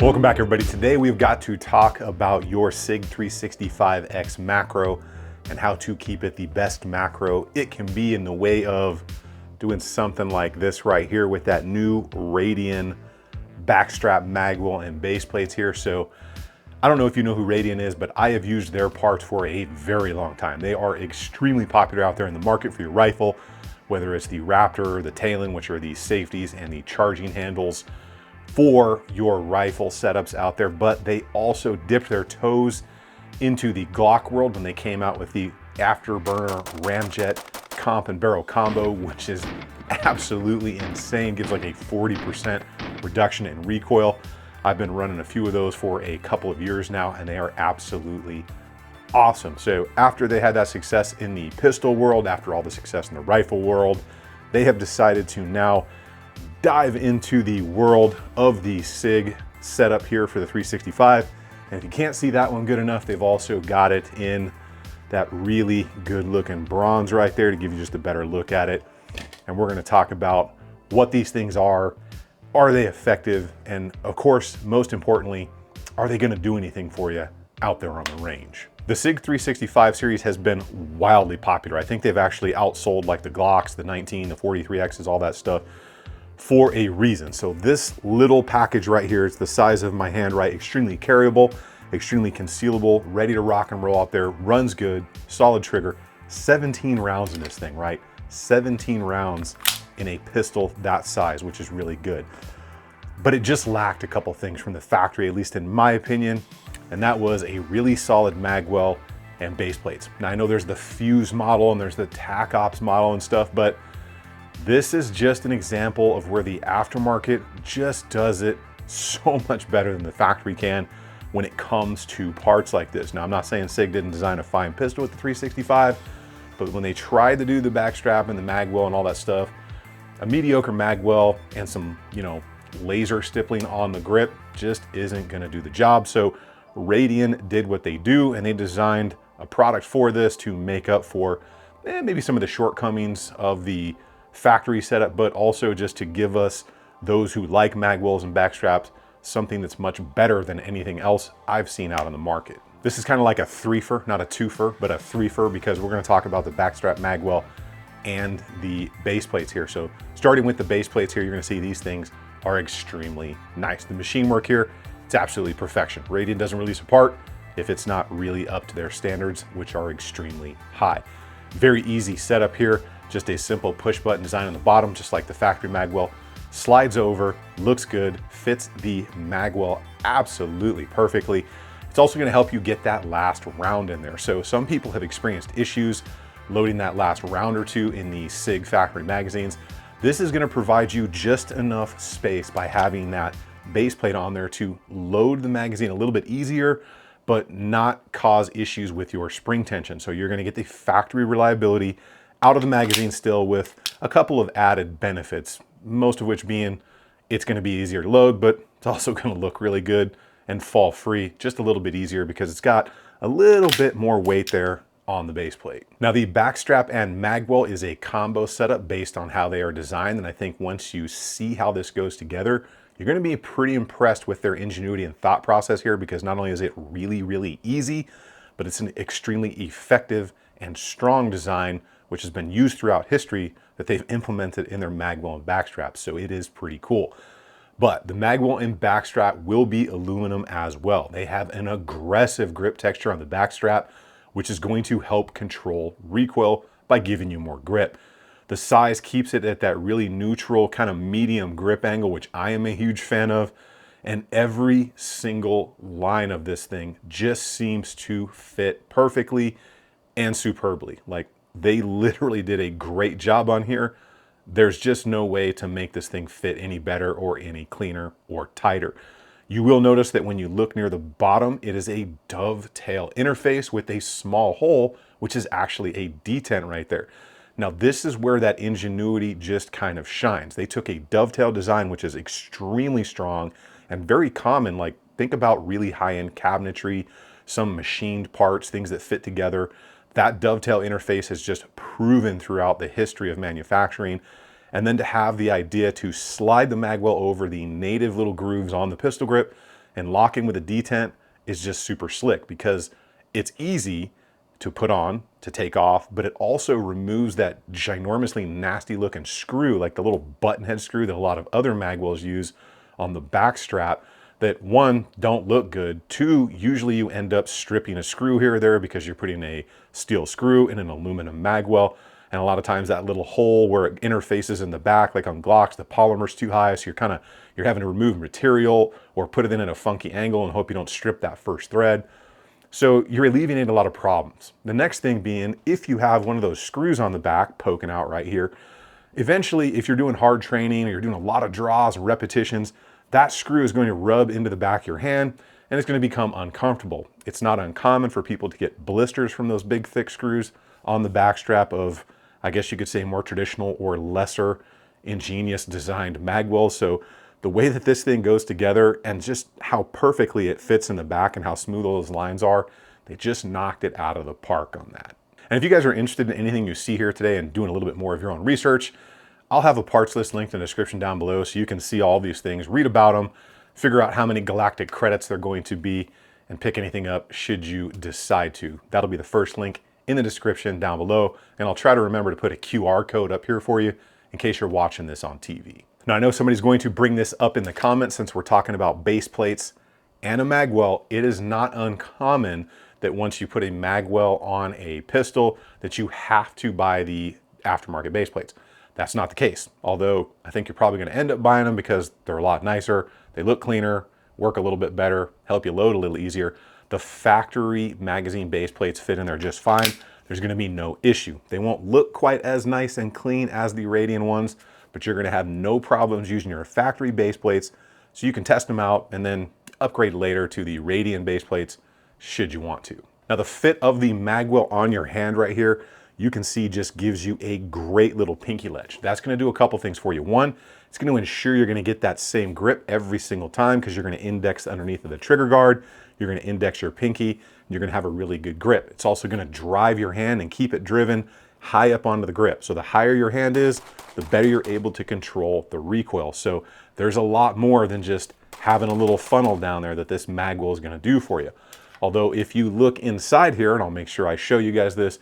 Welcome back, everybody. Today we've got to talk about your Sig X Macro and how to keep it the best macro it can be in the way of doing something like this right here with that new Radian Backstrap Magwell and base plates here. So I don't know if you know who Radian is, but I have used their parts for a very long time. They are extremely popular out there in the market for your rifle, whether it's the Raptor or the Talon, which are the safeties and the charging handles for your rifle setups out there. But they also dipped their toes into the Glock world when they came out with the afterburner ramjet comp and barrel combo, which is absolutely insane. Gives like a 40% reduction in recoil. I've been running a few of those for a couple of years now, and they are absolutely awesome. So after they had that success in the pistol world, after all the success in the rifle world, they have decided to now dive into the world of the Sig setup here for the 365. And if you can't see that one good enough, they've also got it in that really good looking bronze right there to give you just a better look at it. And we're going to talk about what these things are they effective, and of course, most importantly, are they going to do anything for you out there on the range? The Sig 365 series has been wildly popular. I think they've actually outsold like the Glocks, the 19, the 43Xs, all that stuff, for a reason. So this little package right here, it's the size of my hand, right? Extremely carryable, extremely concealable, ready to rock and roll out there, runs good, solid trigger, 17 rounds in this thing, right? 17 rounds in a pistol that size, which is really good. But it just lacked a couple things from the factory, at least in my opinion, and that was a really solid Magwell and base plates. Now I know there's the Fuse model and there's the TAC Ops model and stuff, but this is just an example of where the aftermarket just does it so much better than the factory can when it comes to parts like this. Now, I'm not saying Sig didn't design a fine pistol with the 365, but when they tried to do the backstrap and the Magwell and all that stuff, a mediocre Magwell and some, laser stippling on the grip just isn't gonna do the job. So Radian did what they do, and they designed a product for this to make up for maybe some of the shortcomings of the factory setup, but also just to give us, those who like Magwells and backstraps, something that's much better than anything else I've seen out on the market. This is kind of like a three-fer, not a two-fer, but a three-fer, because we're going to talk about the backstrap Magwell and the base plates here. So starting with the base plates here, you're going to see these things are extremely nice. The machine work here, it's absolutely perfection. Radian doesn't release a part if it's not really up to their standards, which are extremely high. Very easy setup here. Just a simple push button design on the bottom, just like the factory Magwell. Slides over, looks good, fits the Magwell absolutely perfectly. It's also going to help you get that last round in there. So some people have experienced issues loading that last round or two in the Sig factory magazines. This is going to provide you just enough space by having that base plate on there to load the magazine a little bit easier, but not cause issues with your spring tension. So you're going to get the factory reliability out of the magazine still, with a couple of added benefits, most of which being it's going to be easier to load, but it's also going to look really good and fall free just a little bit easier because it's got a little bit more weight there on the base plate. Now the backstrap and Magwell is a combo setup based on how they are designed, and I think once you see how this goes together, you're going to be pretty impressed with their ingenuity and thought process here, because not only is it really easy, but it's an extremely effective and strong design which has been used throughout history that they've implemented in their Magwell and backstrap. So it is pretty cool. But the Magwell and backstrap will be aluminum as well. They have an aggressive grip texture on the backstrap, which is going to help control recoil by giving you more grip. The size keeps it at that really neutral kind of medium grip angle, which I am a huge fan of. And every single line of this thing just seems to fit perfectly and superbly. Like, they literally did a great job on here. There's just no way to make this thing fit any better or any cleaner or tighter. You will notice that when you look near the bottom, it is a dovetail interface with a small hole, which is actually a detent right there. Now, this is where that ingenuity just kind of shines. They took a dovetail design, which is extremely strong and very common. Like, think about really high-end cabinetry, some machined parts, things that fit together. That dovetail interface has just proven throughout the history of manufacturing. And then to have the idea to slide the Magwell over the native little grooves on the pistol grip and lock in with a detent is just super slick, because it's easy to put on, to take off, but it also removes that ginormously nasty looking screw, like the little button head screw that a lot of other Magwells use on the backstrap, that one, don't look good. Two, usually you end up stripping a screw here or there because you're putting a steel screw in an aluminum Magwell. And a lot of times that little hole where it interfaces in the back, like on Glocks, the polymer's too high, so you're having to remove material or put it in at a funky angle and hope you don't strip that first thread. So you're alleviating a lot of problems. The next thing being, if you have one of those screws on the back poking out right here, eventually if you're doing hard training or you're doing a lot of draws and repetitions, that screw is going to rub into the back of your hand and it's going to become uncomfortable. It's not uncommon for people to get blisters from those big thick screws on the backstrap of, I guess you could say, more traditional or lesser ingenious designed Magwell. So the way that this thing goes together and just how perfectly it fits in the back and how smooth all those lines are, they just knocked it out of the park on that. And if you guys are interested in anything you see here today and doing a little bit more of your own research, I'll have a parts list linked in the description down below so you can see all these things, read about them, figure out how many galactic credits they're going to be, and pick anything up should you decide to. That'll be the first link in the description down below, and I'll try to remember to put a QR code up here for you in case you're watching this on TV. Now, I know somebody's going to bring this up in the comments since we're talking about base plates and a Magwell. It is not uncommon that once you put a Magwell on a pistol that you have to buy the aftermarket base plates. That's not the case, although I think you're probably going to end up buying them because they're a lot nicer, they look cleaner, work a little bit better, help you load a little easier. The factory magazine base plates fit in there just fine. There's going to be no issue. They won't look quite as nice and clean as the Radian ones, but you're going to have no problems using your factory base plates, so you can test them out and then upgrade later to the Radian base plates should you want to. Now, the fit of the Magwell on your hand right here, you can see just gives you a great little pinky ledge. That's going to do a couple things for you. One, it's going to ensure you're going to get that same grip every single time because you're going to index underneath of the trigger guard. You're going to index your pinky, and you're going to have a really good grip. It's also going to drive your hand and keep it driven high up onto the grip. So the higher your hand is, the better you're able to control the recoil. So there's a lot more than just having a little funnel down there that this Magwell is going to do for you. Although if you look inside here, and I'll make sure I show you guys this,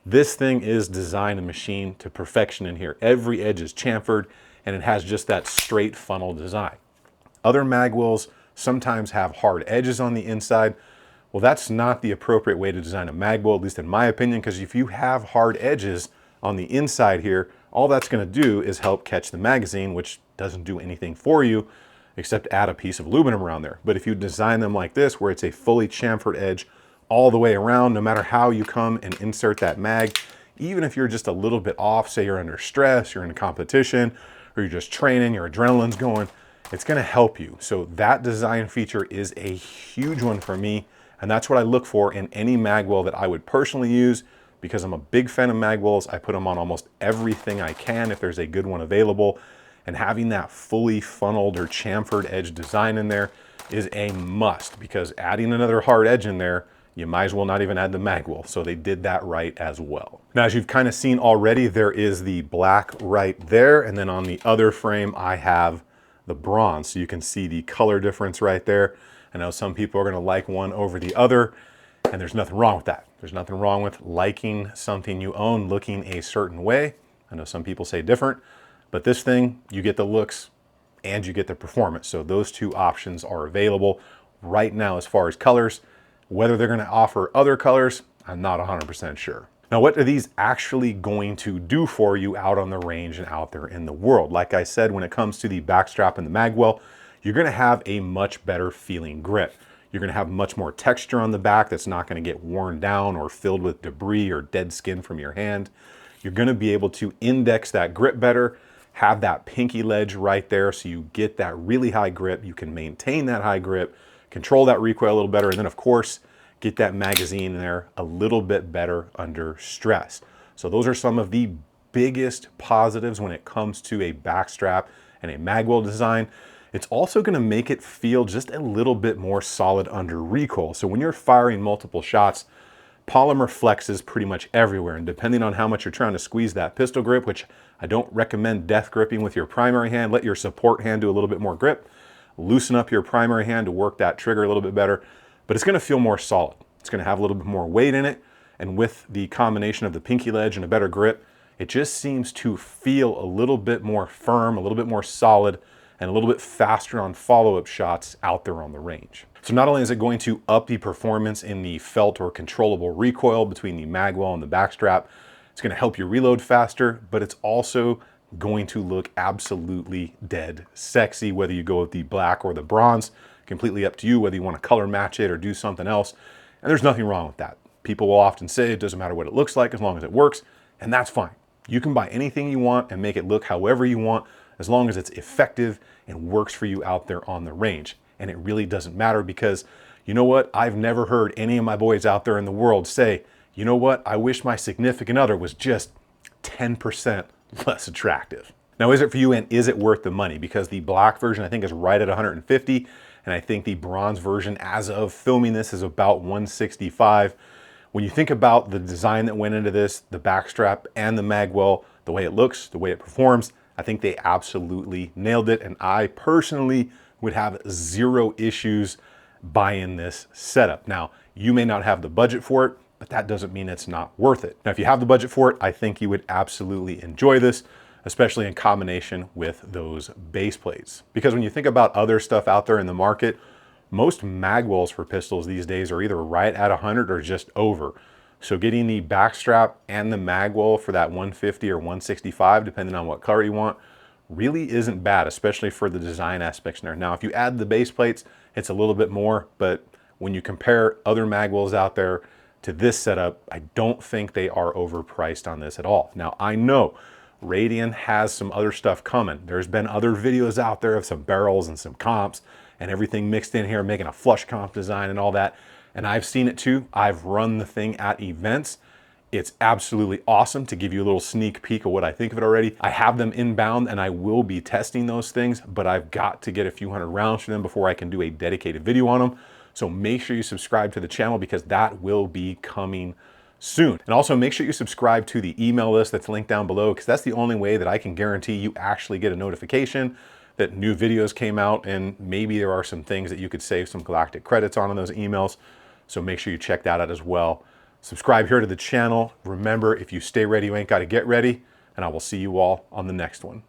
this thing is designed and machined to perfection in here. Every edge is chamfered and it has just that straight funnel design. Other Magwells sometimes have hard edges on the inside. Well, that's not the appropriate way to design a Magwell, at least in my opinion, because if you have hard edges on the inside here, all that's going to do is help catch the magazine, which doesn't do anything for you except add a piece of aluminum around there. But if you design them like this, where it's a fully chamfered edge all the way around, no matter how you come and insert that mag, even if you're just a little bit off, say you're under stress, you're in a competition, or you're just training, your adrenaline's going, it's going to help you. So that design feature is a huge one for me. And that's what I look for in any Magwell that I would personally use, because I'm a big fan of Magwells. I put them on almost everything I can if there's a good one available. And having that fully funneled or chamfered edge design in there is a must, because adding another hard edge in there, you might as well not even add the Magwell. So they did that right as well. Now, as you've kind of seen already, there is the black right there. And then on the other frame, I have the bronze. So you can see the color difference right there. I know some people are going to like one over the other, and there's nothing wrong with that. There's nothing wrong with liking something you own looking a certain way. I know some people say different, but this thing, you get the looks and you get the performance. So those two options are available right now as far as colors. Whether they're going to offer other colors, I'm not 100% sure. Now, what are these actually going to do for you out on the range and out there in the world? Like I said, when it comes to the backstrap and the Magwell, you're going to have a much better feeling grip. You're going to have much more texture on the back that's not going to get worn down or filled with debris or dead skin from your hand. You're going to be able to index that grip better, have that pinky ledge right there so you get that really high grip. You can maintain that high grip, control that recoil a little better, and then of course, get that magazine in there a little bit better under stress. So those are some of the biggest positives when it comes to a backstrap and a Magwell design. It's also going to make it feel just a little bit more solid under recoil. So when you're firing multiple shots, polymer flexes pretty much everywhere, and depending on how much you're trying to squeeze that pistol grip, which I don't recommend death gripping with your primary hand, let your support hand do a little bit more grip, loosen up your primary hand to work that trigger a little bit better, but it's going to feel more solid. It's going to have a little bit more weight in it, and with the combination of the pinky ledge and a better grip, it just seems to feel a little bit more firm, a little bit more solid, and a little bit faster on follow-up shots out there on the range. So not only is it going to up the performance in the felt or controllable recoil between the Magwell and the backstrap, it's going to help you reload faster, but it's also going to look absolutely dead sexy, whether you go with the black or the bronze. Completely up to you whether you want to color match it or do something else. And there's nothing wrong with that. People will often say it doesn't matter what it looks like as long as it works, and that's fine. You can buy anything you want and make it look however you want, as long as it's effective and works for you out there on the range. And it really doesn't matter, because you know what? I've never heard any of my boys out there in the world say, you know what? I wish my significant other was just 10% less attractive. Now, is it for you, and is it worth the money? Because the black version I think is right at 150, and I think the bronze version as of filming this is about 165. When you think about the design that went into this, the backstrap and the Magwell, the way it looks, the way it performs, I think they absolutely nailed it. And I personally would have zero issues buying this setup. Now, you may not have the budget for it, but that doesn't mean it's not worth it. Now, if you have the budget for it, I think you would absolutely enjoy this, especially in combination with those base plates. Because when you think about other stuff out there in the market, most Magwells for pistols these days are either right at 100 or just over. So getting the backstrap and the Magwell for that 150 or 165, depending on what color you want, really isn't bad, especially for the design aspects in there. Now, if you add the base plates, it's a little bit more, but when you compare other Magwells out there to this setup, I don't think they are overpriced on this at all. Now, I know Radian has some other stuff coming. There's been other videos out there of some barrels and some comps and everything mixed in here, making a flush comp design and all that. And I've seen it too. I've run the thing at events. It's absolutely awesome. To give you a little sneak peek of what I think of it already, I have them inbound and I will be testing those things, but I've got to get a few hundred rounds for them before I can do a dedicated video on them. So make sure you subscribe to the channel, because that will be coming soon. And also make sure you subscribe to the email list that's linked down below, because that's the only way that I can guarantee you actually get a notification that new videos came out, and maybe there are some things that you could save some galactic credits on in those emails. So make sure you check that out as well. Subscribe here to the channel. Remember, if you stay ready, you ain't got to get ready, and I will see you all on the next one.